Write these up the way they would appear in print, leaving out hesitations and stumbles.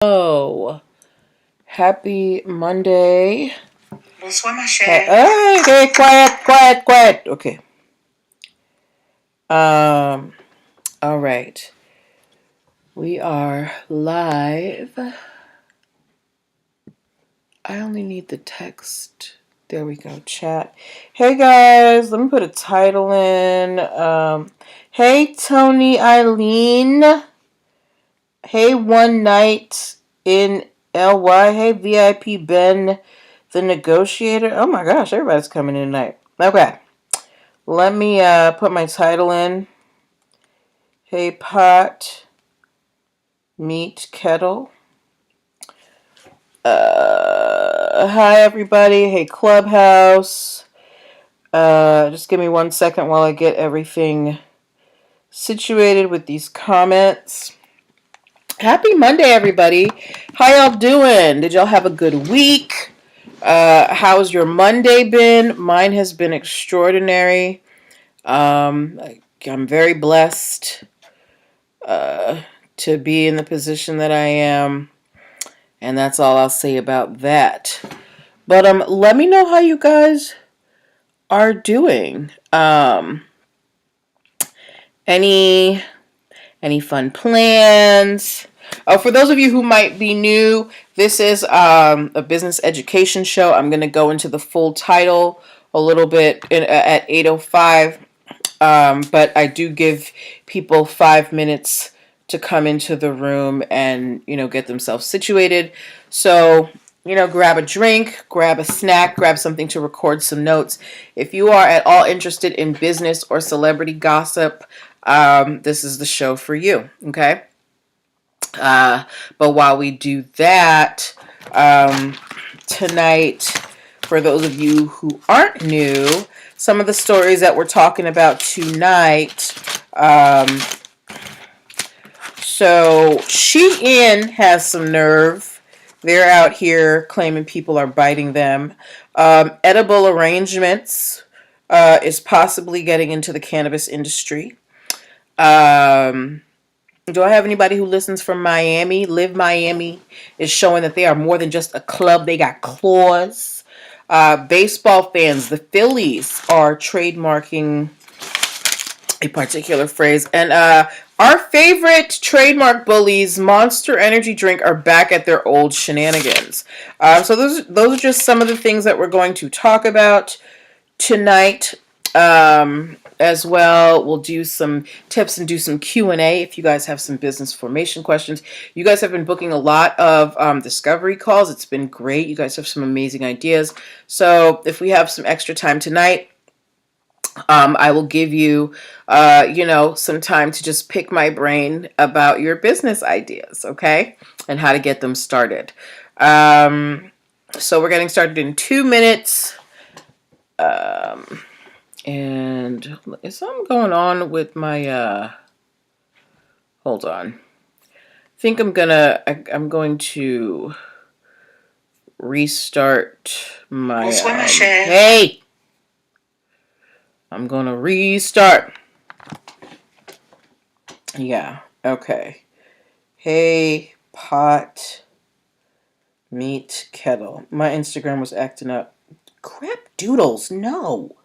Oh, happy Monday. Bonsoir, ma chère. Okay, quiet. Okay. All right. We are live. I only need the text. There we go, chat. Hey guys, let me put a title in. Hey Tony Eileen. Hey One Night in LY. Hey VIP Ben the Negotiator. Oh my gosh, everybody's coming in tonight. Okay. Let me put my title in. Hey Pot Meet Kettle. Hi everybody. Hey Clubhouse. Just give me 1 second while I get everything situated with these comments. Happy Monday, everybody. How y'all doing? Did y'all have a good week? How's your Monday been? Mine has been extraordinary. I'm very blessed to be in the position that I am, and that's all I'll say about that. But let me know how you guys are doing. Any fun plans? Oh, for those of you who might be new, this is a business education show. I'm going to go into the full title a little bit at 8:05, but I do give people 5 minutes to come into the room and, get themselves situated. So, grab a drink, grab a snack, grab something to record some notes. If you are at all interested in business or celebrity gossip, this is the show for you, okay? But while we do that, tonight, for those of you who aren't new, some of the stories that we're talking about tonight. So Shein has some nerve. They're out here claiming people are biting them. Edible Arrangements is possibly getting into the cannabis industry. Do I have anybody who listens from Miami? Live Miami is showing that they are more than just a club. They got claws. Baseball fans, the Phillies are trademarking a particular phrase. And our favorite trademark bullies, Monster Energy Drink, are back at their old shenanigans. So those are just some of the things that we're going to talk about tonight. As well, we'll do some tips and do some Q&A if you guys have some business formation questions. You guys have been booking a lot of discovery calls. It's been great. You guys have some amazing ideas. So if we have some extra time tonight, I will give you, some time to just pick my brain about your business ideas, okay? And how to get them started. So we're getting started in 2 minutes. And is something going on with my, hold on. I think I'm going to restart my, Bonsoir, ma chère. Hey! I'm going to restart. Yeah, okay. Hey, Pot Meet Kettle. My Instagram was acting up. Crap doodles, no.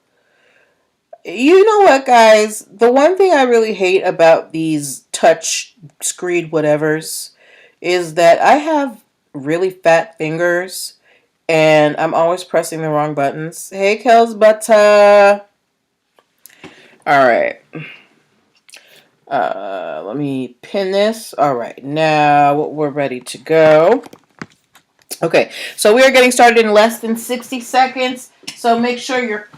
You know what, guys? The one thing I really hate about these touch screen whatevers is that I have really fat fingers and I'm always pressing the wrong buttons. Hey, Kels Butter. All right. Let me pin this. All right. Now we're ready to go. Okay, so we are getting started in less than 60 seconds. So make sure you're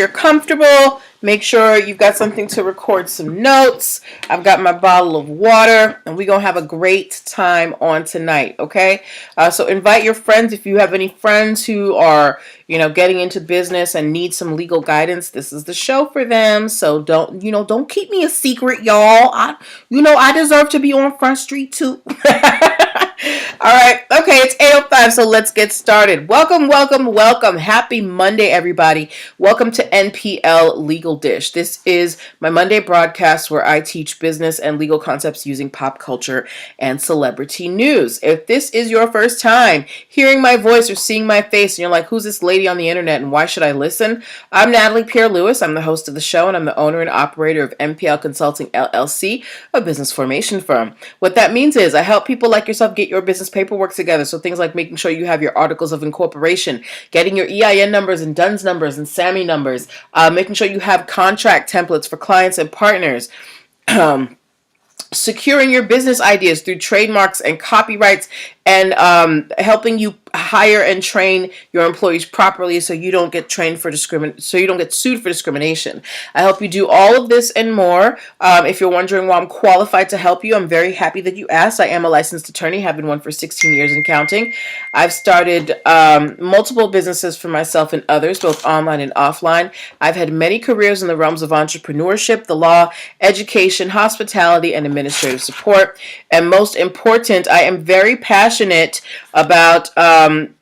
comfortable. Make sure you've got something to record some notes. I've got my bottle of water, and we're gonna have a great time on tonight. Okay, so invite your friends if you have any friends who are getting into business and need some legal guidance. This is the show for them. So don't keep me a secret, y'all. I deserve to be on Front Street too. All right. Okay, it's 8:05, so let's get started. Welcome, welcome, welcome. Happy Monday, everybody. Welcome to NPL Legal Dish. This is my Monday broadcast where I teach business and legal concepts using pop culture and celebrity news. If this is your first time hearing my voice or seeing my face and you're like, who's this lady on the internet and why should I listen? I'm Natalie Pierre-Lewis. I'm the host of the show and I'm the owner and operator of NPL Consulting LLC, a business formation firm. What that means is I help people like yourself get your business paperwork together. So things like making sure you have your articles of incorporation, getting your EIN numbers and DUNS numbers and SAMI numbers, making sure you have contract templates for clients and partners, securing your business ideas through trademarks and copyrights, and helping you hire and train your employees properly so you don't get sued for discrimination. I help you do all of this and more. If you're wondering why I'm qualified to help you, I'm very happy that you asked. I am a licensed attorney, have been one for 16 years and counting. I've started multiple businesses for myself and others, both online and offline. I've had many careers in the realms of entrepreneurship, the law, education, hospitality, and administrative support. And most important, I am very passionate about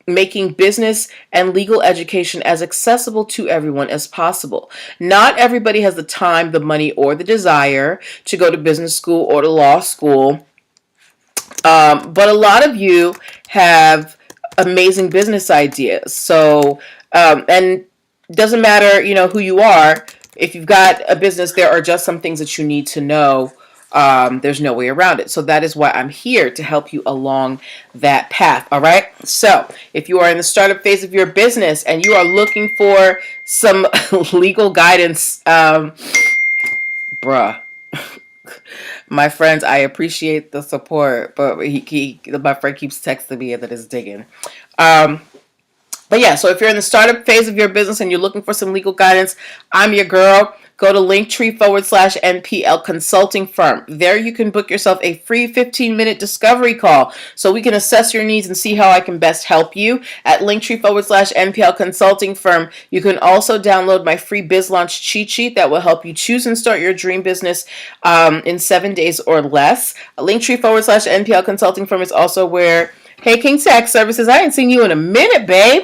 making business and legal education as accessible to everyone as possible. Not everybody has the time, the money, or the desire to go to business school or to law school, but a lot of you have amazing business ideas. So, and doesn't matter, who you are. If you've got a business, there are just some things that you need to know. There's no way around it. So that is why I'm here to help you along that path. All right. So if you are in the startup phase of your business and you are looking for some legal guidance, bruh, my friends, I appreciate the support, but my friend keeps texting me that it's digging. But yeah, so if you're in the startup phase of your business and you're looking for some legal guidance, I'm your girl. Go to linktr.ee/NPL Consulting Firm. There you can book yourself a free 15-minute discovery call so we can assess your needs and see how I can best help you. At linktr.ee/NPL Consulting Firm, you can also download my free Biz Launch cheat sheet that will help you choose and start your dream business in 7 days or less. Linktr.ee/NPL Consulting Firm is also where, hey, King Tax Services, I ain't seen you in a minute, babe.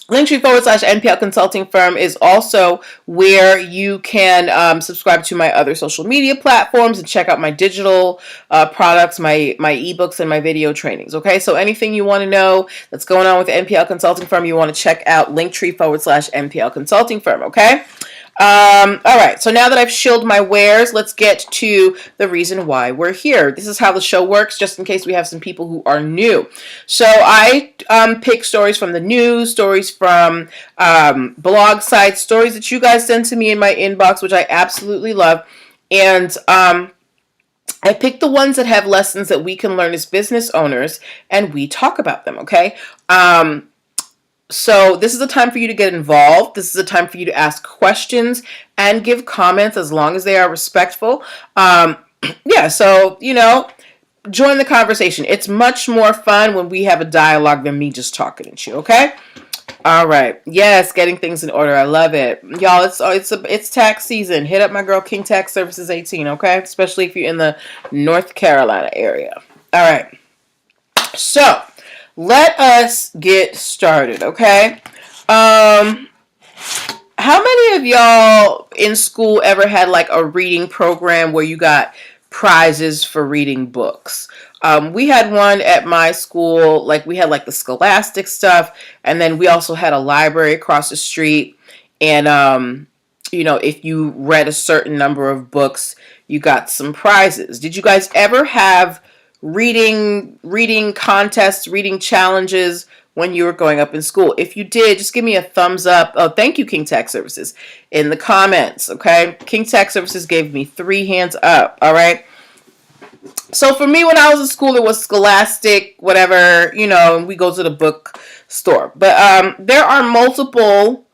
Linktree.ee/NPL Consulting Firm is also where you can subscribe to my other social media platforms and check out my digital products, my ebooks, and my video trainings. Okay, so anything you want to know that's going on with the NPL Consulting Firm, you want to check out Linktree.ee/NPL Consulting Firm. Okay. All right, so now that I've shilled my wares, let's get to the reason why we're here. This is how the show works, just in case we have some people who are new. So I pick stories from the news, stories from blog sites, stories that you guys send to me in my inbox, which I absolutely love. And I pick the ones that have lessons that we can learn as business owners, and we talk about them, okay? So this is a time for you to get involved. This is a time for you to ask questions and give comments as long as they are respectful. Yeah, so, join the conversation. It's much more fun when we have a dialogue than me just talking at you, okay? All right. Yes, getting things in order. I love it. Y'all, it's tax season. Hit up my girl King Tax Services 18, okay? Especially if you're in the North Carolina area. All right. So, let us get started, okay? How many of y'all in school ever had like a reading program where you got prizes for reading books? We had one at my school, like we had like the Scholastic stuff, and then we also had a library across the street, and if you read a certain number of books, you got some prizes. Did you guys ever have reading contests, reading challenges when you were growing up in school? If you did, just give me a thumbs up. Oh, thank you, King Tax Services, in the comments, okay? King Tax Services gave me 3 hands up, all right? So for me, when I was in school, it was Scholastic, whatever, and we go to the bookstore. But there are multiple,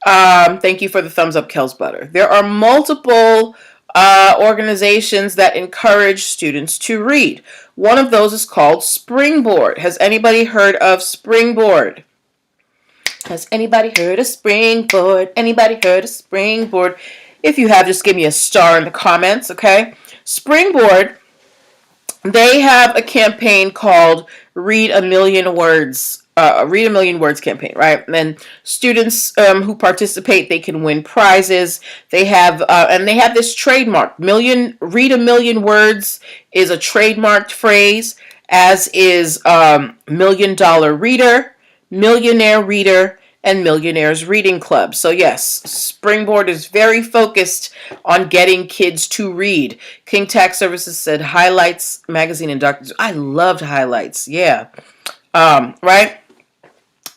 thank you for the thumbs up, Kel's Butter. There are multiple organizations that encourage students to read. One of those is called Springboard. Has anybody heard of Springboard? Has anybody heard of Springboard? Anybody heard of Springboard? If you have, just give me a star in the comments, okay? Springboard they have a campaign called Read a Million Words. Read a Million Words campaign, right? And then students who participate, they can win prizes. They have and they have this trademark. Read a Million Words is a trademarked phrase, as is $1,000,000 Reader, Millionaire Reader, and Millionaires Reading Club. So yes, Springboard is very focused on getting kids to read. King Tax Services said Highlights magazine and Dr. I loved Highlights. Yeah. Right?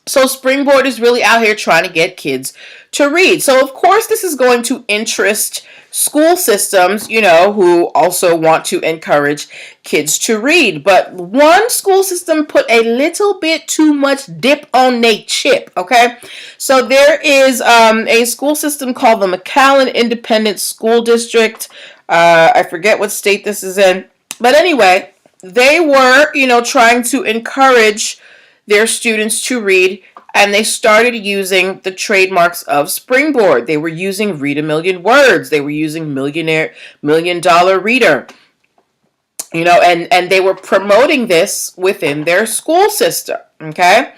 So Springboard is really out here trying to get kids to read. So of course this is going to interest school systems, who also want to encourage kids to read. But one school system put a little bit too much dip on their chip, okay? So there is a school system called the McAllen Independent School District. I forget what state this is in. But anyway, they were, trying to encourage their students to read, and they started using the trademarks of Springboard. They were using Read a Million Words. They were using $1,000,000 Reader. And they were promoting this within their school system. Okay.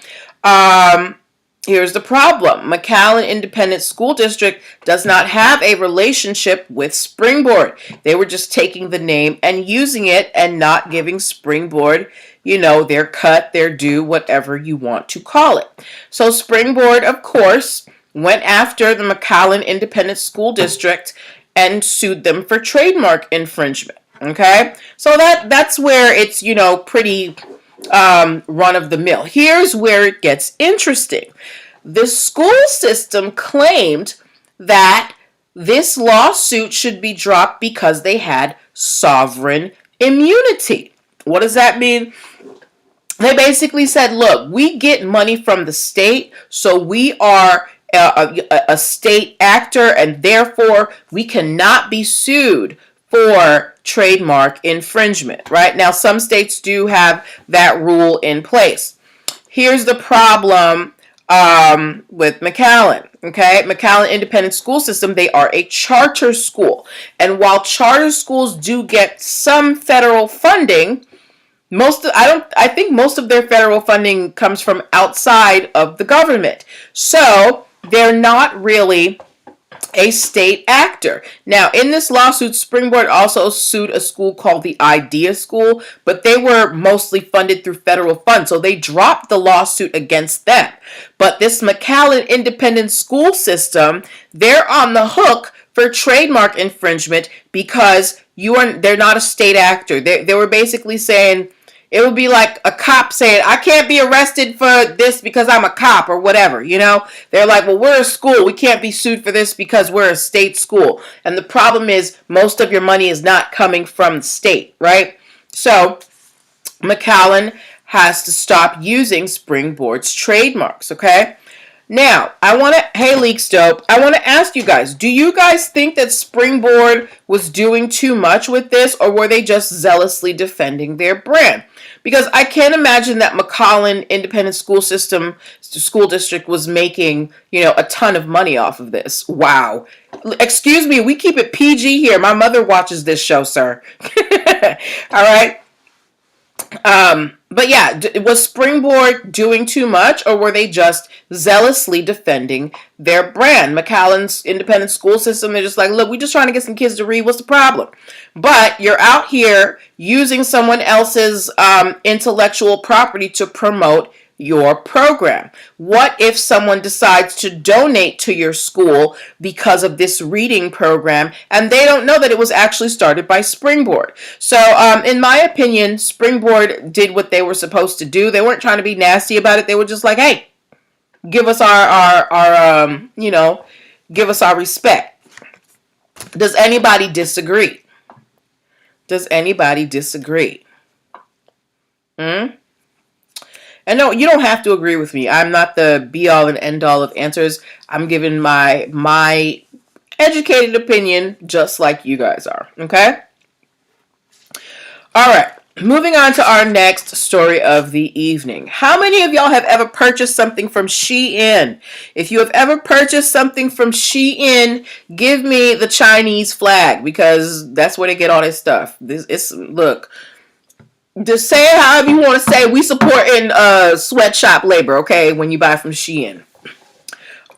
Here's the problem. McAllen Independent School District does not have a relationship with Springboard. They were just taking the name and using it and not giving Springboard, their cut, their due, whatever you want to call it. So Springboard, of course, went after the McAllen Independent School District and sued them for trademark infringement. Okay? So that's where it's, pretty run of the mill. Here's where it gets interesting. The school system claimed that this lawsuit should be dropped because they had sovereign immunity. What does that mean? They basically said, look, we get money from the state, so we are a state actor, and therefore we cannot be sued for trademark infringement, right? Now, some states do have that rule in place. Here's the problem with McAllen, okay? McAllen Independent School System, they are a charter school. And while charter schools do get some federal funding, I think most of their federal funding comes from outside of the government. So they're not really a state actor. Now, in this lawsuit, Springboard also sued a school called the Idea School, but they were mostly funded through federal funds, so they dropped the lawsuit against them. But this McAllen Independent School System, they're on the hook for trademark infringement because they're not a state actor. They were basically saying, it would be like a cop saying, I can't be arrested for this because I'm a cop or whatever, They're like, well, we're a school. We can't be sued for this because we're a state school. And the problem is most of your money is not coming from the state, right? So McAllen has to stop using Springboard's trademarks, okay? Now, hey Leaks Dope, I want to ask you guys, do you guys think that Springboard was doing too much with this, or were they just zealously defending their brand? Because I can't imagine that McAllen Independent School District was making, a ton of money off of this. Wow. Excuse me, we keep it PG here. My mother watches this show, sir. All right. But yeah, was Springboard doing too much, or were they just zealously defending their brand? McAllen's Independent School System, they're just like, look, we're just trying to get some kids to read. What's the problem? But you're out here using someone else's intellectual property to promote your program. What if someone decides to donate to your school because of this reading program and they don't know that it was actually started by Springboard? So in my opinion, Springboard did what they were supposed to do. They weren't trying to be nasty about it. They were just like, hey, give us our give us our respect. Does anybody disagree? Does anybody disagree? And no, you don't have to agree with me. I'm not the be-all and end-all of answers. I'm giving my educated opinion just like you guys are, okay? All right, moving on to our next story of the evening. How many of y'all have ever purchased something from Shein? If you have ever purchased something from Shein, give me the Chinese flag, because that's where they get all this stuff. Look, Just say it however you want to say. We supporting sweatshop labor, okay, when you buy from Shein.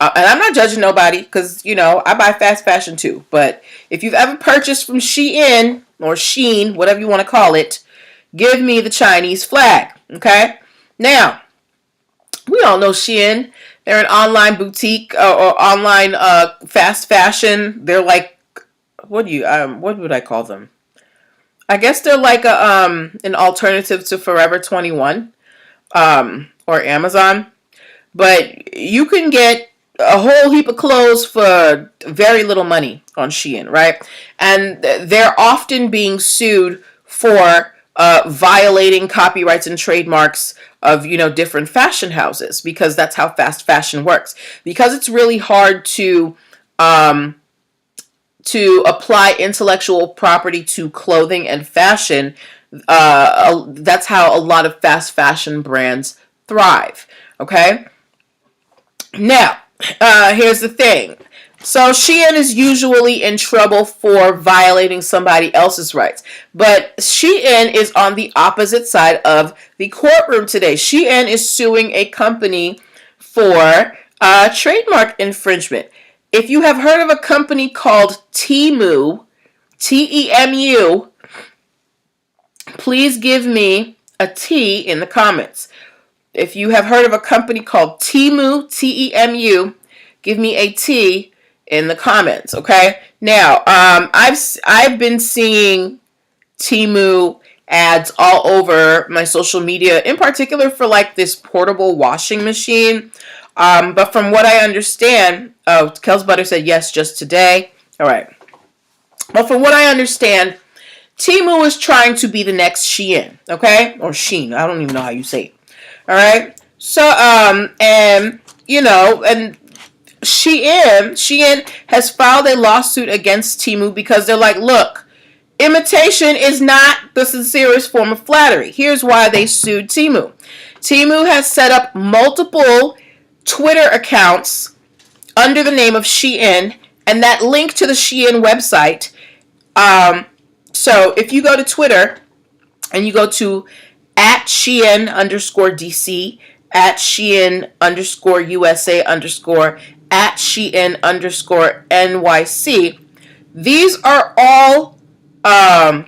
And I'm not judging nobody because, I buy fast fashion too. But if you've ever purchased from Shein or Sheen, whatever you want to call it, give me the Chinese flag, okay? Now, we all know Shein. They're an online boutique or online fast fashion. They're like, what would I call them? I guess they're like an alternative to Forever 21 or Amazon. But you can get a whole heap of clothes for very little money on Shein, right? And they're often being sued for violating copyrights and trademarks of different fashion houses because that's how fast fashion works. Because it's really hard um, to apply intellectual property to clothing and fashion. That's how a lot of fast fashion brands thrive. Okay. Now, here's the thing. So Shein is usually in trouble for violating somebody else's rights. But Shein is on the opposite side of the courtroom today. Shein is suing a company for trademark infringement. If you have heard of a company called Temu, Temu, please give me a T in the comments. If you have heard of a company called Temu, Temu, give me a T in the comments, okay? Now, I've been seeing Temu ads all over my social media, in particular for like this portable washing machine. But from what I understand, Kels Butter said yes just today. All right. But from what I understand, Temu is trying to be the next Shein, okay? Or Sheen. I don't even know how you say it. All right. So, and Shein has filed a lawsuit against Temu because they're like, look, imitation is not the sincerest form of flattery. Here's why they sued Temu. Temu has set up multiple Twitter accounts under the name of Shein, and that link to the Shein website. So if you go to Twitter and you go to @Shein_DC, @Shein_USA_, @Shein_NYC. These are all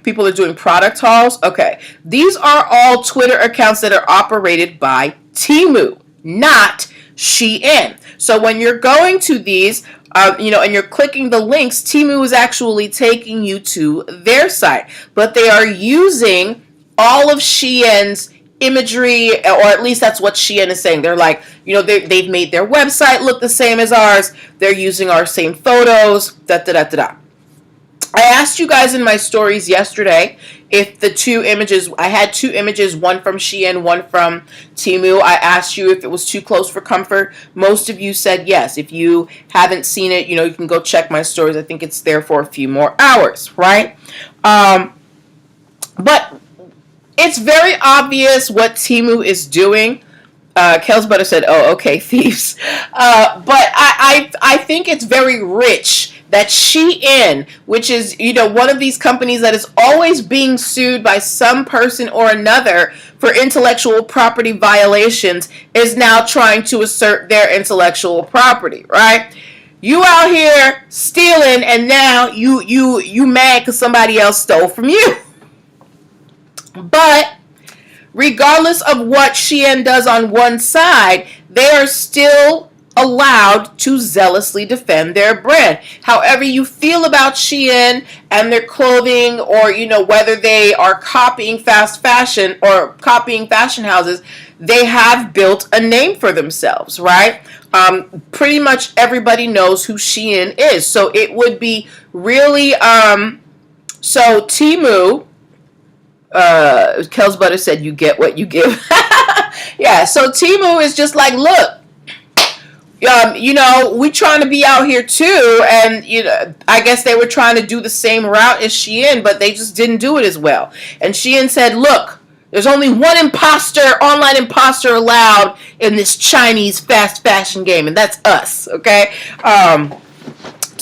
people are doing product hauls. Okay. These are all Twitter accounts that are operated by Temu, not Shein. So when you're going to these, and you're clicking the links, Temu is actually taking you to their site. But they are using all of Shein's imagery, or at least that's what Shein is saying. They're like, they've made their website look the same as ours. They're using our same photos. I asked you guys in my stories yesterday if the two images, I had two images, one from Shein, one from Temu. I asked you if it was too close for comfort. Most of you said yes. If you haven't seen it, you can go check my stories. I think it's there for a few more hours, right? But it's very obvious what Temu is doing. Kels Butter said, "Oh, okay, thieves." But I think it's very rich that Shein, which is one of these companies that is always being sued by some person or another for intellectual property violations, is now trying to assert their intellectual property, right? You out here stealing, and now you mad because somebody else stole from you. But regardless of what Shein does on one side, they are still allowed to zealously defend their brand. However you feel about Shein and their clothing, or whether they are copying fast fashion or copying fashion houses, they have built a name for themselves, right? Pretty much everybody knows who Shein is. So it would be really so Temu, Kels Butter said, you get what you give. Yeah, so Temu is just like, look, we trying to be out here too, and I guess they were trying to do the same route as Shein, but they just didn't do it as well. And Shein said, look, there's only one online imposter allowed in this Chinese fast fashion game, and that's us, okay?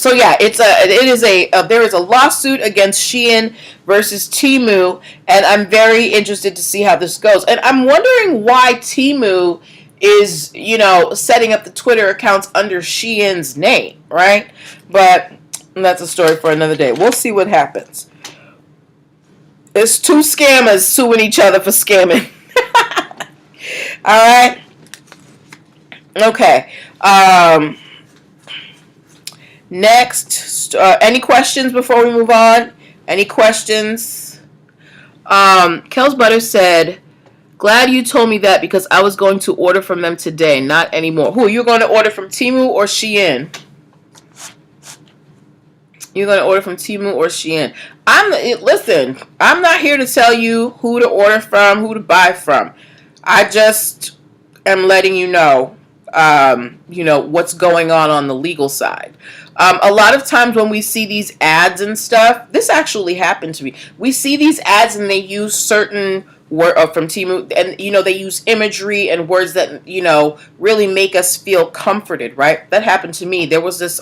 So yeah, there is a lawsuit against Shein versus Temu, and I'm very interested to see how this goes. And I'm wondering why Temu is, setting up the Twitter accounts under Shein's name, right? But that's a story for another day. We'll see what happens. It's two scammers suing each other for scamming. All right. Okay. Next, any questions before we move on? Any questions? Kels Butter said, "Glad you told me that because I was going to order from them today, not anymore." Who, you're going to order from Temu or Shein? You're going to order from Temu or Shein. Listen, I'm not here to tell you who to order from, who to buy from. I just am letting you know, what's going on the legal side. A lot of times when we see these ads and stuff, this actually happened to me. We see these ads and they use certain word from Temu, and they use imagery and words that really make us feel comforted. Right? That happened to me. There was this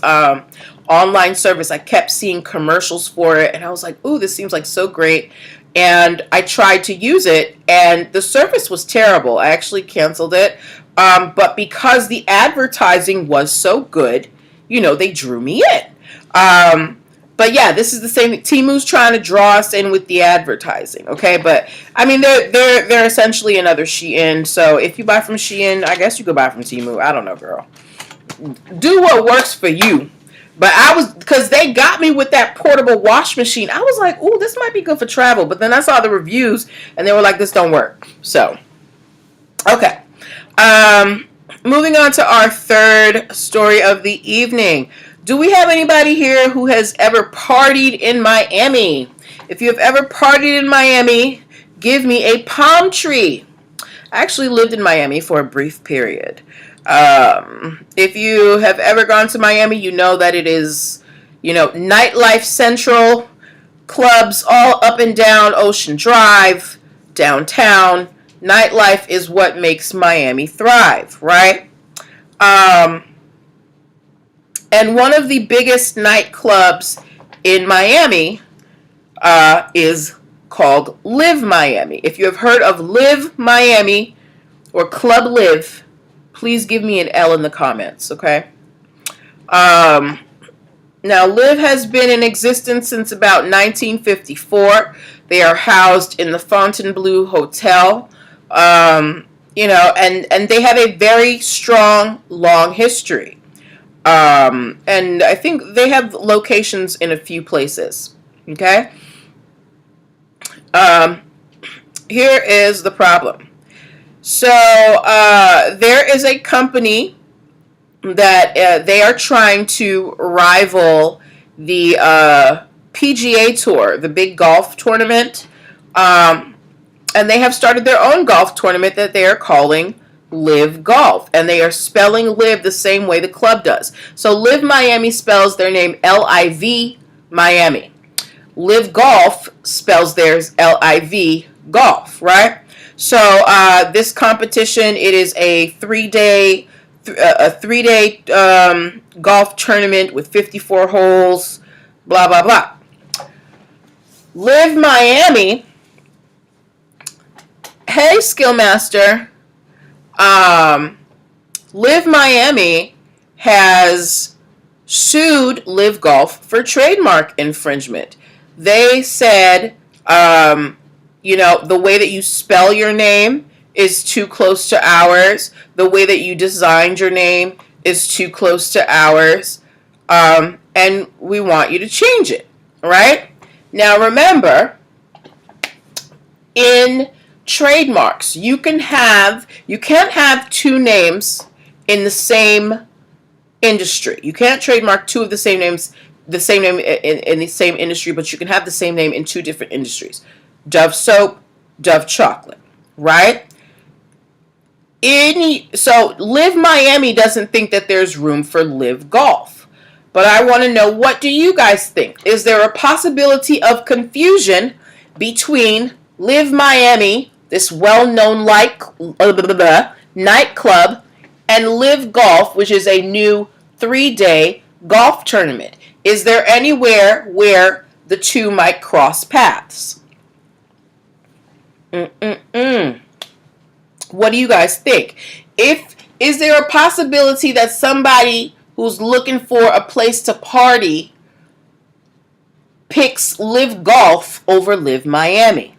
online service. I kept seeing commercials for it, and I was like, "Ooh, this seems like so great." And I tried to use it, and the service was terrible. I actually canceled it. But because the advertising was so good, they drew me in. But yeah, this is the same. Temu's trying to draw us in with the advertising, okay? But I mean, they're essentially another Shein. So if you buy from Shein, I guess you could buy from Temu. I don't know, girl. Do what works for you. But because they got me with that portable wash machine. I was like, ooh, this might be good for travel. But then I saw the reviews, and they were like, this don't work. So, okay. Moving on to our third story of the evening. Do we have anybody here who has ever partied in Miami? If you have ever partied in Miami, give me a palm tree. I actually lived in Miami for a brief period. If you have ever gone to Miami, you know that it is, nightlife central, clubs all up and down Ocean Drive, downtown. Nightlife is what makes Miami thrive, right? And one of the biggest nightclubs in Miami is called Live Miami. If you have heard of Live Miami or Club Live, please give me an L in the comments, okay? Now, Live has been in existence since about 1954. They are housed in the Fontainebleau Hotel. And they have a very strong, long history. And I think they have locations in a few places. Okay? Here is the problem. So, there is a company that they are trying to rival the PGA Tour, the big golf tournament. And they have started their own golf tournament that they are calling Live Golf. And they are spelling Live the same way the club does. So Live Miami spells their name L-I-V Miami. Live Golf spells theirs L-I-V Golf, right? So this competition, it is a three-day golf tournament with 54 holes, blah, blah, blah. Live Miami... Hey, Skillmaster. Live Miami has sued Live Golf for trademark infringement. They said, the way that you spell your name is too close to ours. The way that you designed your name is too close to ours. And we want you to change it, right? Now, remember, in trademarks, you can't have two names in the same industry. You can't trademark two of the same names, the same name in the same industry, but you can have the same name in two different industries. Dove soap, Dove chocolate, right? So Live Miami doesn't think that there's room for Live Golf. But I want to know, what do you guys think? Is there a possibility of confusion between Live Miami, this well-known nightclub, and Live Golf, which is a new 3-day golf tournament? Is there anywhere where the two might cross paths? What do you guys think? Is there a possibility that somebody who's looking for a place to party picks Live Golf over Live Miami?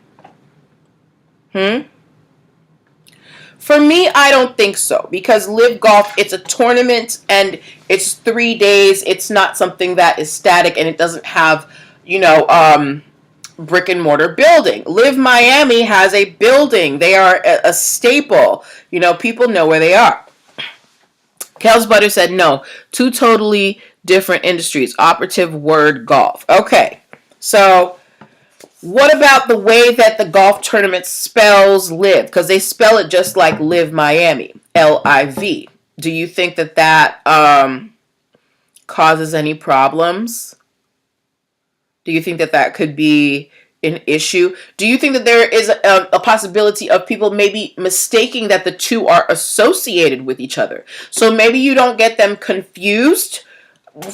For me, I don't think so, because Live Golf, it's a tournament and it's 3 days. It's not something that is static, and it doesn't have, brick and mortar building. Live Miami has a building. They are a staple. People know where they are. Kels Butter said no. Two totally different industries. Operative word golf. Okay. So what about the way that the golf tournament spells live? Because they spell it just like Live Miami. Liv. Do you think that causes any problems? Do you think that could be an issue? Do you think that there is a possibility of people maybe mistaking that the two are associated with each other? So maybe you don't get them confused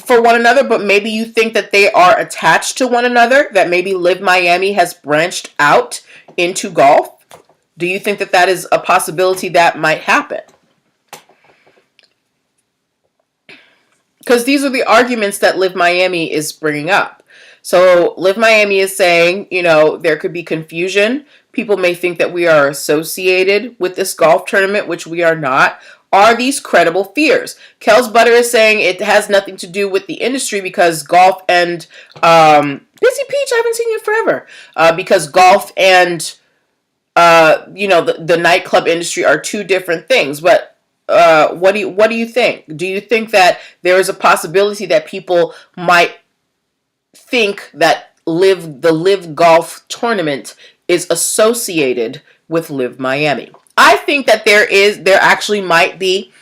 for one another, but maybe you think that they are attached to one another, that maybe Live Miami has branched out into golf? Do you think that is a possibility that might happen? Because these are the arguments that Live Miami is bringing up. So Live Miami is saying, there could be confusion. People may think that we are associated with this golf tournament, which we are not. Are these credible fears? Kels Butter is saying it has nothing to do with the industry, because golf and Busy Peach, I haven't seen you forever. Because golf and the nightclub industry are two different things. But what do you think? Do you think that there is a possibility that people might think that the Live Golf tournament is associated with Live Miami? I think that there actually might be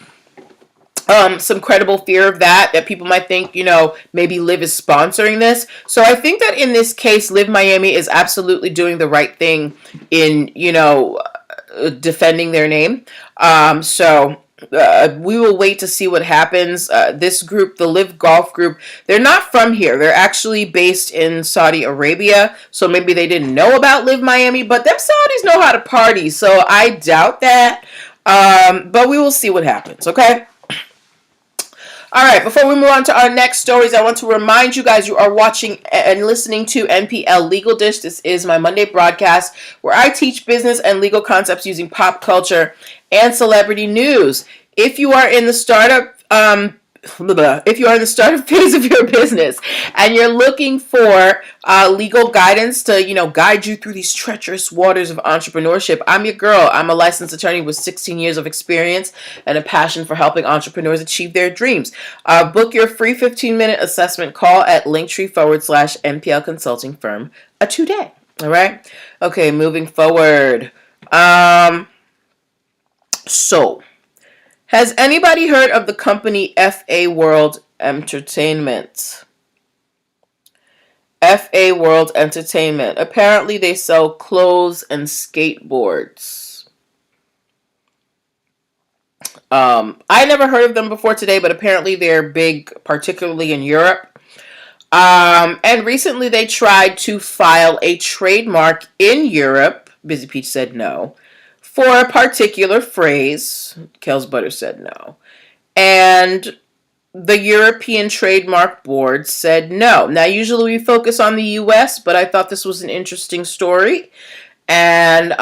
some credible fear of that people might think, maybe Live is sponsoring this. So I think that in this case, Live Miami is absolutely doing the right thing in, defending their name. We will wait to see what happens. This group, the Live Golf group, they're not from here. They're actually based in Saudi Arabia. So maybe they didn't know about Live Miami, but them Saudis know how to party. So I doubt that. But we will see what happens, okay? All right, before we move on to our next stories, I want to remind you guys you are watching and listening to NPL Legal Dish. This is my Monday broadcast where I teach business and legal concepts using pop culture and celebrity news. If you are in the startup phase of your business and you're looking for legal guidance to, guide you through these treacherous waters of entrepreneurship, I'm your girl. I'm a licensed attorney with 16 years of experience and a passion for helping entrepreneurs achieve their dreams. Book your free 15-minute assessment call at linktr.ee/nplconsultingfirm today. All right? Okay, moving forward. So, has anybody heard of the company FA World Entertainment? FA World Entertainment. Apparently they sell clothes and skateboards. I never heard of them before today, but apparently they're big, particularly in Europe. And recently they tried to file a trademark in Europe. Busy Peach said no. For a particular phrase. Kels Butter said no. And the European Trademark Board said no. Now, usually we focus on the U.S., but I thought this was an interesting story. And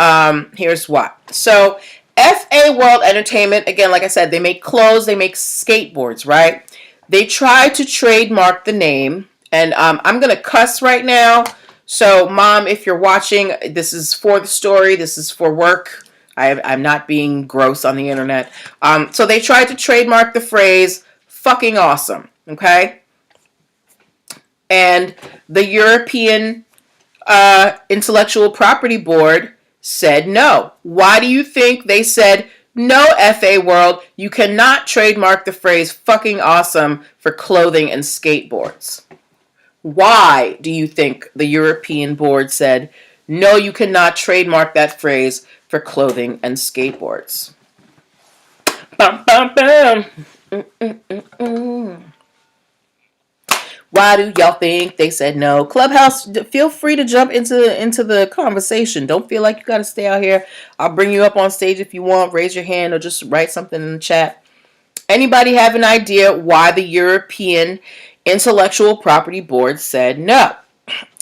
here's why. So, FA World Entertainment, again, like I said, they make clothes, they make skateboards, right? They tried to trademark the name. And I'm going to cuss right now. So, Mom, if you're watching, this is for the story. This is for work. I'm not being gross on the internet. So they tried to trademark the phrase fucking awesome, okay? And the European Intellectual Property Board said no. Why do you think they said no, FA World? You cannot trademark the phrase fucking awesome for clothing and skateboards. Why do you think the European board said no, you cannot trademark that phrase for clothing and skateboards? Bum, bum, bum. Why do y'all think they said no? Clubhouse, feel free to jump into the conversation. Don't feel like you got to stay out here. I'll bring you up on stage if you want. Raise your hand or just write something in the chat. Anybody have an idea why the European Intellectual Property Board said no?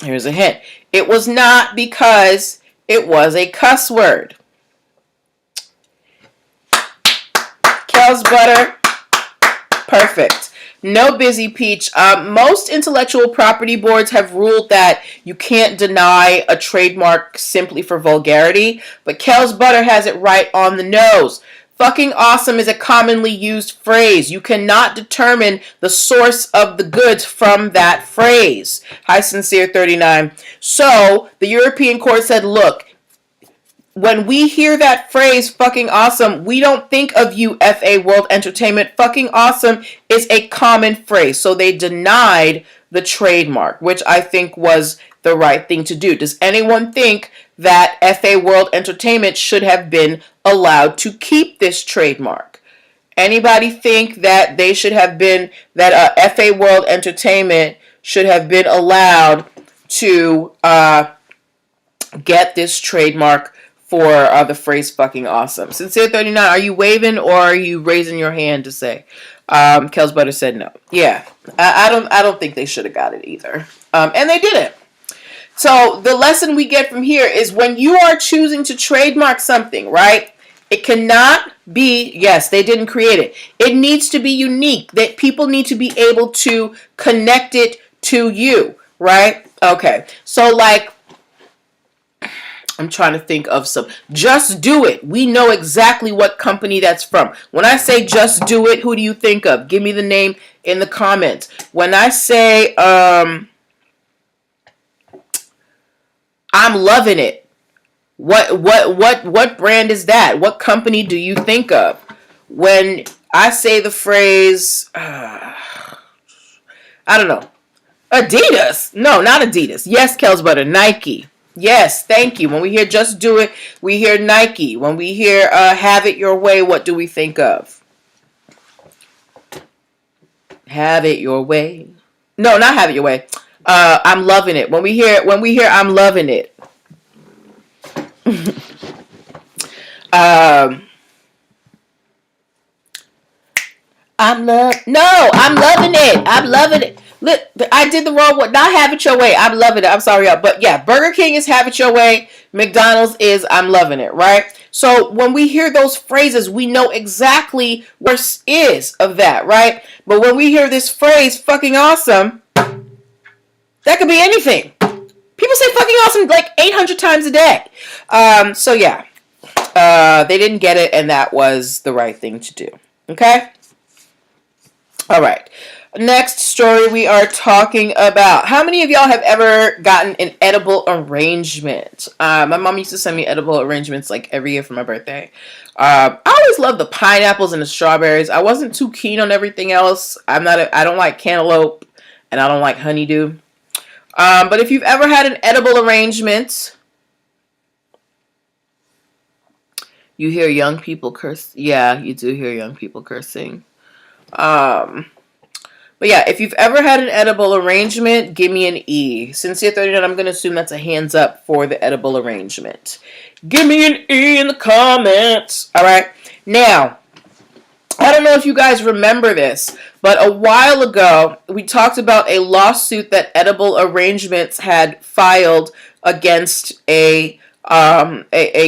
Here's a hint. It was not because it was a cuss word. Kel's butter. Perfect. No, Busy Peach. Most intellectual property boards have ruled that you can't deny a trademark simply for vulgarity, but Kel's butter has it right on the nose. Fucking awesome is a commonly used phrase. You cannot determine the source of the goods from that phrase. Hi, Sincere 39. So, the European court said, look, when we hear that phrase, fucking awesome, we don't think of you, FA World Entertainment. Fucking awesome is a common phrase. So they denied the trademark, which I think was the right thing to do. Does anyone think that FA World Entertainment should have been allowed to keep this trademark? Anybody think that they should have been, that FA World Entertainment should have been allowed to get this trademark for the phrase fucking awesome? Sincere 39, are you waving or are you raising your hand to say? Kel's Butter said no. Yeah, I don't think they should have got it either. And they didn't. So the lesson we get from here is when you are choosing to trademark something, right? It cannot be, yes, they didn't create it. It needs to be unique. That people need to be able to connect it to you, right? Okay. So like, I'm trying to think of some. Just Do It. We know exactly what company that's from. When I say Just Do It, who do you think of? Give me the name in the comments. When I say I'm loving it, what brand is that? What company do you think of? When I say the phrase, I don't know. Adidas. No, not Adidas. Yes, Kel's Butter. Nike. Yes, thank you. When we hear Just Do It, we hear Nike. When we hear Have It Your Way, what do we think of? Have It Your Way. No, not Have It Your Way. I'm loving it. When we hear I'm loving it. I'm loving it. I'm loving it. Look, I did the wrong one. Not Have It Your Way. I'm loving it. I'm sorry, y'all. But yeah, Burger King is Have It Your Way. McDonald's is I'm loving it, right? So when we hear those phrases, we know exactly what is of that, right? But when we hear this phrase, fucking awesome, that could be anything. People say fucking awesome like 800 times a day. So yeah, they didn't get it, and that was the right thing to do. Okay? All right. Next story we are talking about. How many of y'all have ever gotten an edible arrangement? My mom used to send me edible arrangements like every year for my birthday. I always loved the pineapples and the strawberries. I wasn't too keen on everything else. I don't like cantaloupe and I don't like honeydew. But if you've ever had an edible arrangement, you hear young people curse. Yeah, you do hear young people cursing. But yeah, if you've ever had an edible arrangement, give me an E. Sincere 39, I'm going to assume that's a hands up for the edible arrangement. Give me an E in the comments. All right. Now, I don't know if you guys remember this, but a while ago, we talked about a lawsuit that Edible Arrangements had filed against a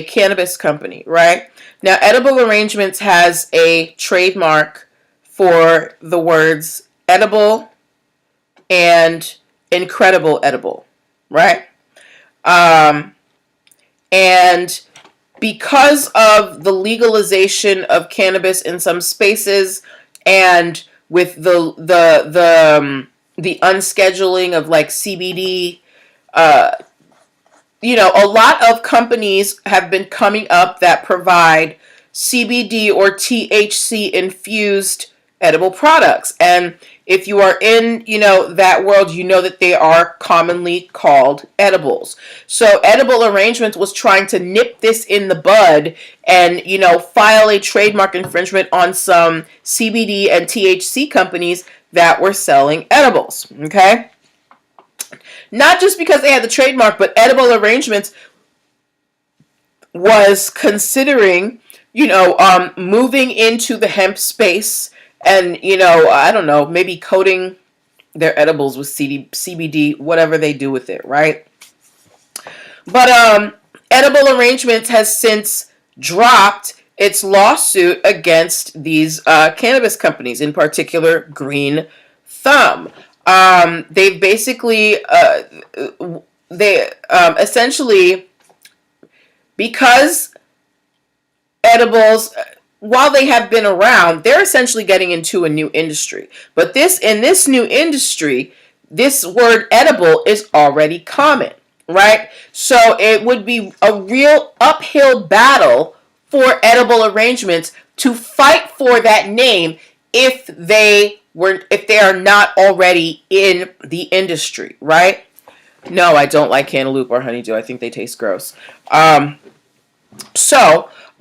cannabis company, right? Now, Edible Arrangements has a trademark for the words edible and incredible edible, right? And because of the legalization of cannabis in some spaces, and with the unscheduling of like CBD, a lot of companies have been coming up that provide CBD or THC infused edible products. And If you are in, that world, you know that they are commonly called edibles. So Edible Arrangements was trying to nip this in the bud and, file a trademark infringement on some CBD and THC companies that were selling edibles. Okay? Not just because they had the trademark, but Edible Arrangements was considering, moving into the hemp space and, I don't know, maybe coating their edibles with CBD, whatever they do with it, right? But Edible Arrangements has since dropped its lawsuit against these cannabis companies, in particular Green Thumb. They've basically, essentially, because edibles, while they have been around, they're essentially getting into a new industry. But in this new industry, this word edible is already common, right? So it would be a real uphill battle for Edible Arrangements to fight for that name if they are not already in the industry, right? No, I don't like cantaloupe or honeydew. I think they taste gross.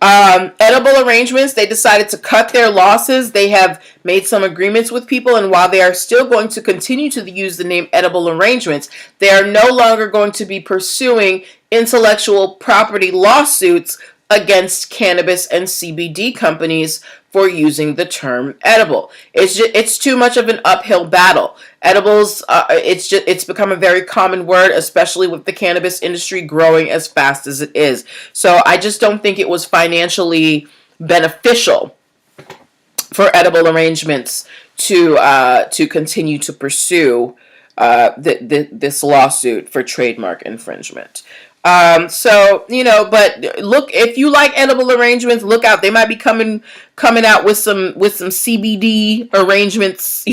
Edible Arrangements, they decided to cut their losses. They have made some agreements with people, and while they are still going to continue to use the name Edible Arrangements, they are no longer going to be pursuing intellectual property lawsuits against cannabis and CBD companies for using the term edible. It's too much of an uphill battle. Edibles, it's become a very common word, especially with the cannabis industry growing as fast as it is. So I just don't think it was financially beneficial for Edible Arrangements to continue to pursue this lawsuit for trademark infringement. But look, if you like Edible Arrangements, look out. They might be coming out with some CBD arrangements,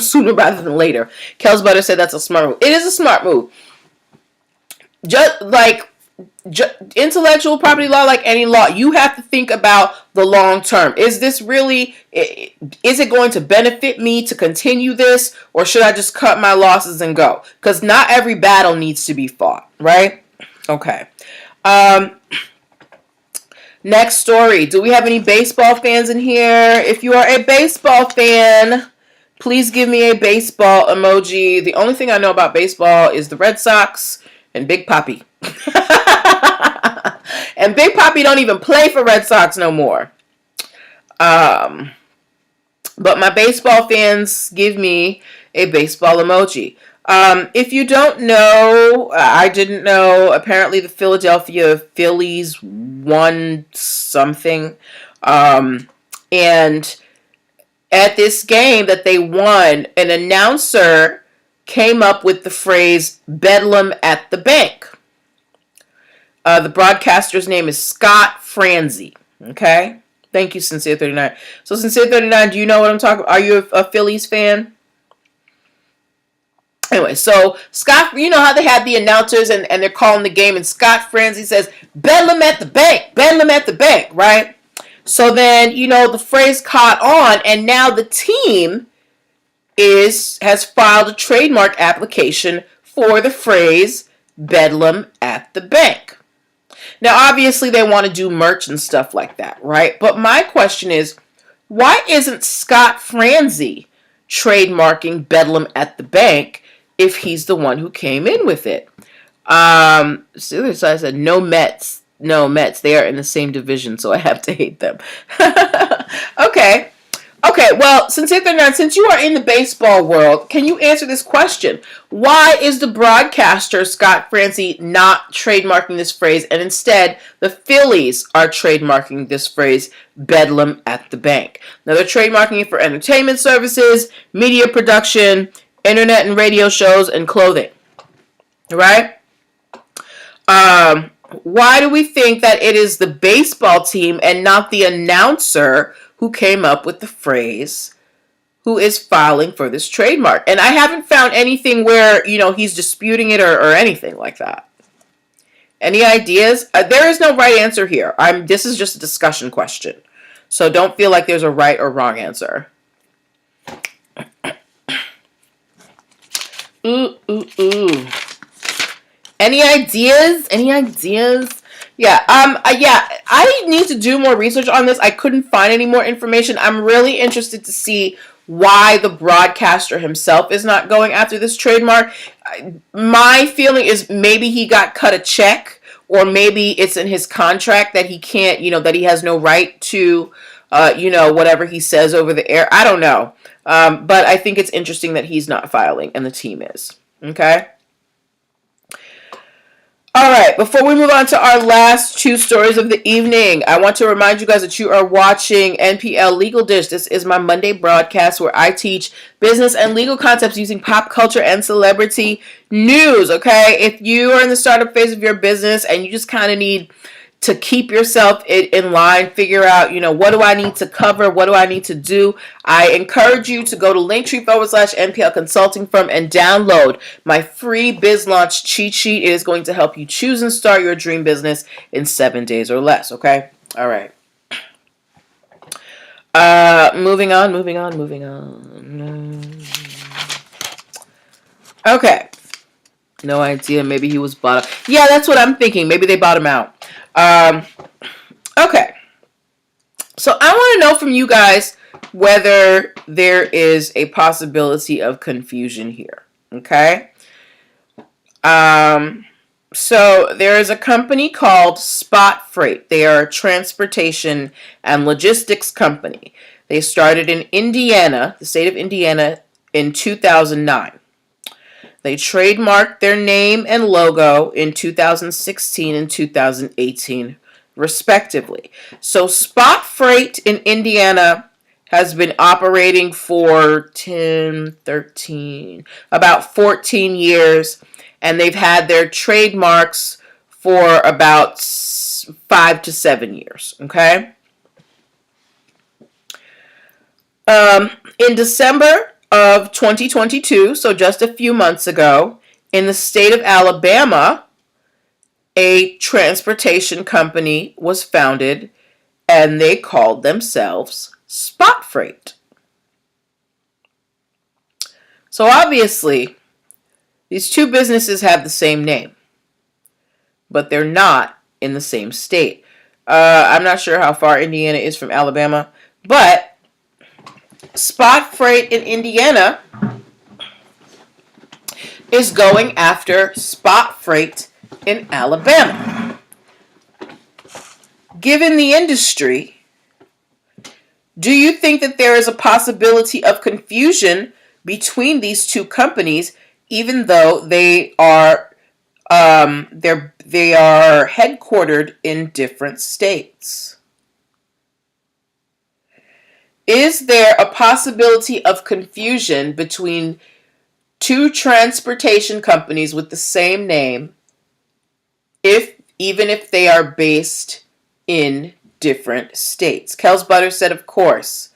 sooner rather than later. Kels Butter said that's a smart move. It is a smart move. Just like intellectual property law, like any law, you have to think about the long term. Is it going to benefit me to continue this, or should I just cut my losses and go? Because not every battle needs to be fought, right? Okay. Next story. Do we have any baseball fans in here? If you are a baseball fan, please give me a baseball emoji. The only thing I know about baseball is the Red Sox and Big Papi. And Big Papi don't even play for Red Sox no more. But my baseball fans, give me a baseball emoji. If you don't know, I didn't know, apparently the Philadelphia Phillies won something. And at this game that they won, an announcer came up with the phrase "Bedlam at the bank." The broadcaster's name is Scott Franzi. Okay? Thank you, Sincere 39. So, Sincere 39, do you know what I'm talking about? Are you a Phillies fan? Anyway, so Scott, you know how they had the announcers and they're calling the game, and Scott Franzi says, "Bedlam at the bank, bedlam at the bank," right? So then, the phrase caught on, and now the team has filed a trademark application for the phrase "bedlam at the bank." Now, obviously, they want to do merch and stuff like that, right? But my question is, why isn't Scott Franzi trademarking "bedlam at the bank" if he's the one who came in with it? So I said, no Mets. No Mets. They are in the same division, so I have to hate them. Okay, well, since you are in the baseball world, can you answer this question? Why is the broadcaster, Scott Franzi, not trademarking this phrase, and instead the Phillies are trademarking this phrase, "bedlam at the bank"? Now, they're trademarking it for entertainment services, media production, internet and radio shows, and clothing. Right? Why do we think that it is the baseball team and not the announcer who came up with the phrase, who is filing for this trademark? And I haven't found anything where, he's disputing it or anything like that. Any ideas? There is no right answer here. This is just a discussion question. So don't feel like there's a right or wrong answer. Ooh. Any ideas? Yeah. Yeah. I need to do more research on this. I couldn't find any more information. I'm really interested to see why the broadcaster himself is not going after this trademark. My feeling is maybe he got cut a check, or maybe it's in his contract that he can't, that he has no right to, whatever he says over the air. I don't know. But I think it's interesting that he's not filing and the team is. Okay. All right, before we move on to our last two stories of the evening, I want to remind you guys that you are watching NPL Legal Dish. This is my Monday broadcast where I teach business and legal concepts using pop culture and celebrity news, okay? If you are in the startup phase of your business and you just kind of need to keep yourself in line, figure out, what do I need to cover? What do I need to do? I encourage you to go to linktr.ee/nplconsultingfirm and download my free biz launch cheat sheet. It is going to help you choose and start your dream business in 7 days or less, okay? All right. Moving on. Okay. No idea. Maybe he was bought out. Yeah, that's what I'm thinking. Maybe they bought him out. Okay. So I want to know from you guys whether there is a possibility of confusion here. Okay. So there is a company called Spot Freight. They are a transportation and logistics company. They started in Indiana, the state of Indiana, in 2009. They trademarked their name and logo in 2016 and 2018, respectively. So Spot Freight in Indiana has been operating for about 14 years, and they've had their trademarks for about 5 to 7 years, okay? In December of 2022, so just a few months ago, in the state of Alabama, a transportation company was founded, and they called themselves Spot Freight. So obviously, these two businesses have the same name, but they're not in the same state. I'm not sure how far Indiana is from Alabama, but Spot Freight in Indiana is going after Spot Freight in Alabama. Given the industry, do you think that there is a possibility of confusion between these two companies, even though they are headquartered in different states? Is there a possibility of confusion between two transportation companies with the same name, even if they are based in different states? Kels Butter said, of course.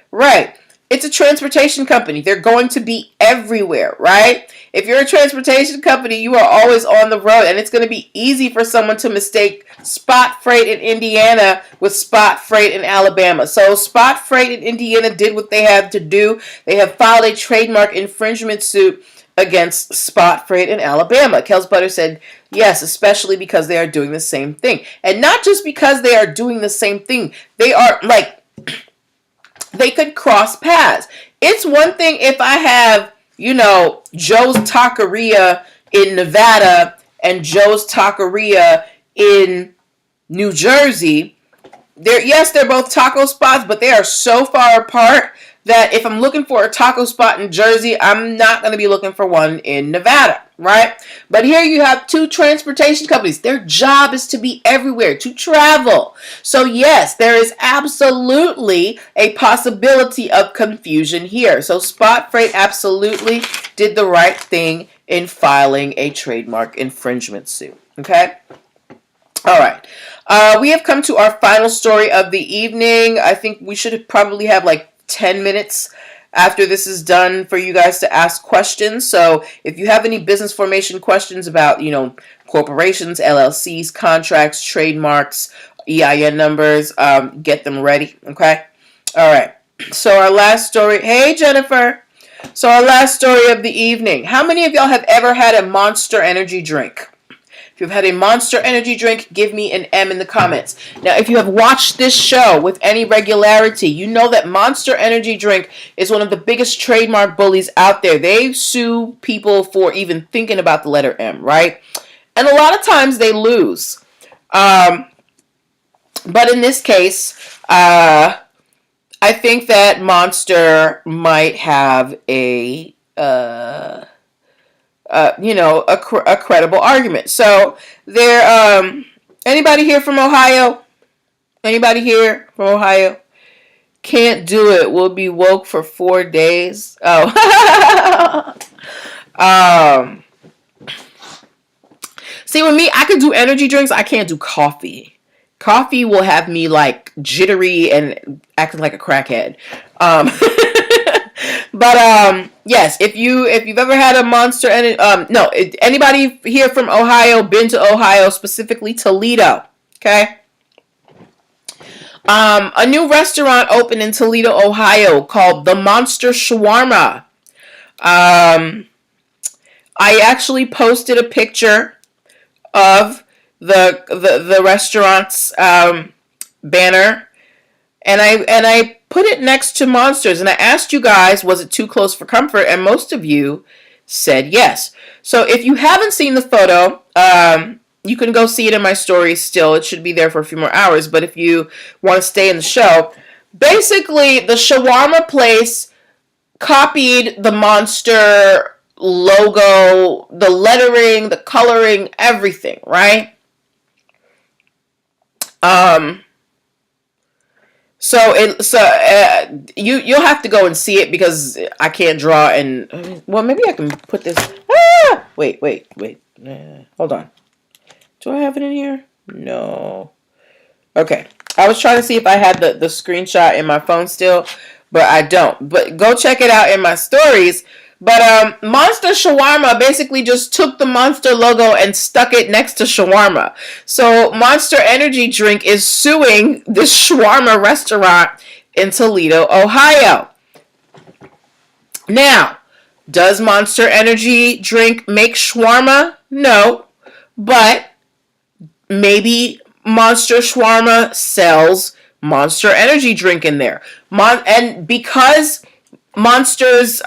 Right. It's a transportation company. They're going to be everywhere, right? If you're a transportation company, you are always on the road, and it's going to be easy for someone to mistake Spot Freight in Indiana with Spot Freight in Alabama. So Spot Freight in Indiana did what they had to do. They have filed a trademark infringement suit against Spot Freight in Alabama. Kels Butter said, yes, especially because they are doing the same thing. And not just because they are doing the same thing. They are they could cross paths. It's one thing if I have, Joe's Taqueria in Nevada and Joe's Taqueria in New Jersey. They're both taco spots, but they are so far apart that if I'm looking for a taco spot in Jersey, I'm not going to be looking for one in Nevada, right? But here you have two transportation companies. Their job is to be everywhere, to travel. So yes, there is absolutely a possibility of confusion here. So Spot Freight absolutely did the right thing in filing a trademark infringement suit, okay? All right. We have come to our final story of the evening. I think we should probably have 10 minutes after this is done for you guys to ask questions. So if you have any business formation questions about, corporations, LLCs, contracts, trademarks, EIN numbers, get them ready. Okay. All right. So our last story. Hey, Jennifer. So our last story of the evening. How many of y'all have ever had a Monster Energy drink? If you've had a Monster Energy drink, give me an M in the comments. Now, if you have watched this show with any regularity, you know that Monster Energy drink is one of the biggest trademark bullies out there. They sue people for even thinking about the letter M, right? And a lot of times they lose. But in this case, I think that Monster might have a credible argument. So there, anybody here from Ohio? Anybody here from Ohio? Can't do it. We'll be woke for 4 days. Oh. See, with me, I can do energy drinks. I can't do coffee. Coffee will have me like jittery and acting like a crackhead. But yes, if you've ever had a Monster anybody here from Ohio been to Ohio, specifically Toledo? Okay. A new restaurant opened in Toledo, Ohio called the Monster Shawarma. I actually posted a picture of the restaurant's banner, and I put it next to Monsters, and I asked you guys, was it too close for comfort? And most of you said yes. So if you haven't seen the photo, you can go see it in my stories still. It should be there for a few more hours, but if you want to stay in the show, basically the shawarma place copied the Monster logo, the lettering, the coloring, everything, right? You'll have to go and see it because I can't draw and well, maybe I can put this. Wait. Hold on. Do I have it in here? No. Okay. I was trying to see if I had the screenshot in my phone still, but I don't. But go check it out in my stories. But Monster Shawarma basically just took the Monster logo and stuck it next to shawarma. So Monster Energy Drink is suing this shawarma restaurant in Toledo, Ohio. Now, does Monster Energy Drink make shawarma? No. But maybe Monster Shawarma sells Monster Energy Drink in there. And because Monster's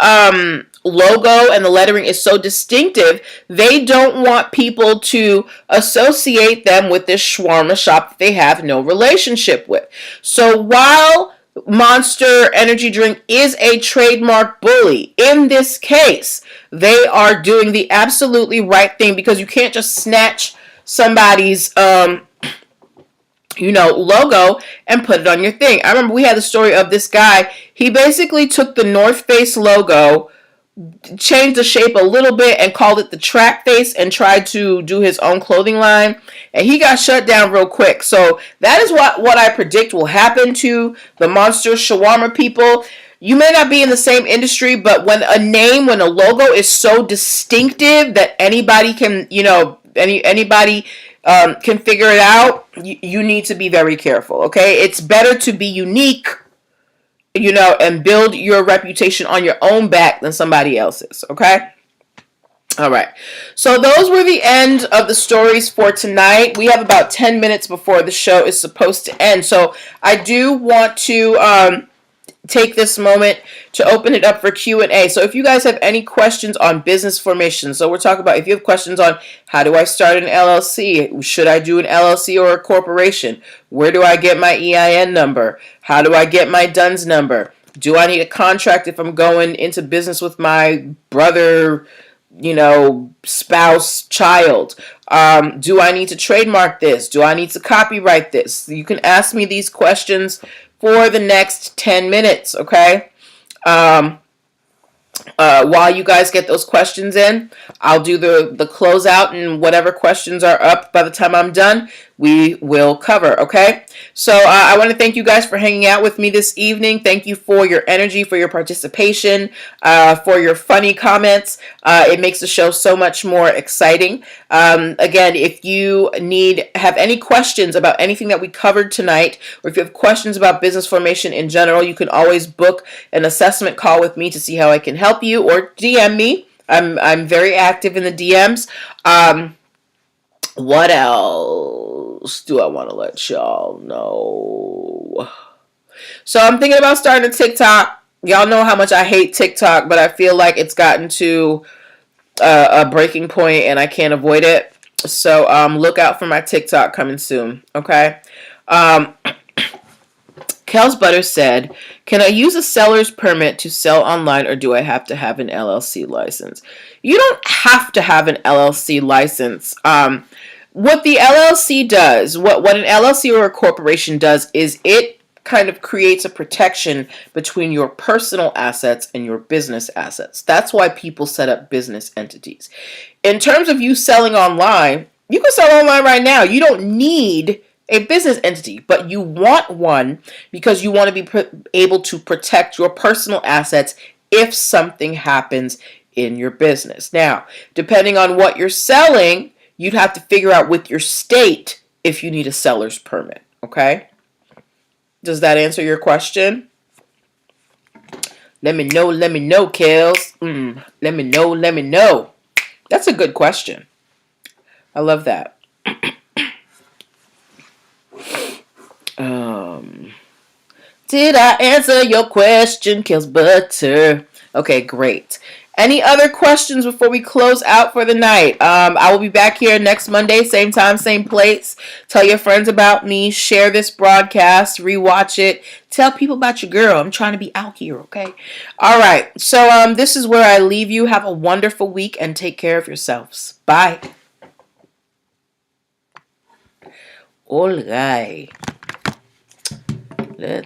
logo and the lettering is so distinctive, they don't want people to associate them with this shawarma shop that they have no relationship with. So while Monster Energy Drink is a trademark bully, in this case, they are doing the absolutely right thing, because you can't just snatch somebody's logo and put it on your thing. I remember we had the story of this guy. He basically took the North Face logo, changed the shape a little bit, and called it the Track Face, and tried to do his own clothing line, and he got shut down real quick. So that is what I predict will happen to the Monster Shawarma people. You may not be in the same industry, but when a logo is so distinctive that anybody can, anybody can figure it out, you need to be very careful, okay? It's better to be unique, and build your reputation on your own back than somebody else's, okay? All right. So those were the end of the stories for tonight. We have about 10 minutes before the show is supposed to end. So I do want to take this moment to open it up for Q&A. So if you guys have any questions on business formation, so we're talking about if you have questions on how do I start an LLC, should I do an LLC or a corporation, where do I get my EIN number, how do I get my DUNS number, do I need a contract if I'm going into business with my brother, spouse, child, do I need to trademark this, do I need to copyright this? You can ask me these questions for the next 10 minutes, okay? While you guys get those questions in, I'll do the closeout, and whatever questions are up by the time I'm done, we will cover, okay? So I want to thank you guys for hanging out with me this evening. Thank you for your energy, for your participation, for your funny comments. It makes the show so much more exciting. Again, if you have any questions about anything that we covered tonight, or if you have questions about business formation in general, you can always book an assessment call with me to see how I can help you, or DM me. I'm very active in the DMs. What else do I want to let y'all know? So I'm thinking about starting a TikTok. Y'all know how much I hate TikTok, but I feel like it's gotten to a breaking point and I can't avoid it. So look out for my TikTok coming soon, okay? Kels Butter said, can I use a seller's permit to sell online, or do I have to have an LLC license? You don't have to have an LLC license. What the LLC does, what an LLC or a corporation does, is it kind of creates a protection between your personal assets and your business assets. That's why people set up business entities. In terms of you selling online, you can sell online right now. You don't need a business entity, but you want one because you want to be able to protect your personal assets if something happens in your business. Now, depending on what you're selling, you'd have to figure out with your state if you need a seller's permit, okay? Does that answer your question? Let me know, Kels. Let me know. That's a good question. I love that. Did I answer your question, Kills Butter? Okay, great. Any other questions before we close out for the night? I will be back here next Monday, same time, same place. Tell your friends about me. Share this broadcast. Rewatch it. Tell people about your girl. I'm trying to be out here, okay? All right. So this is where I leave you. Have a wonderful week and take care of yourselves. Bye. All right. Let's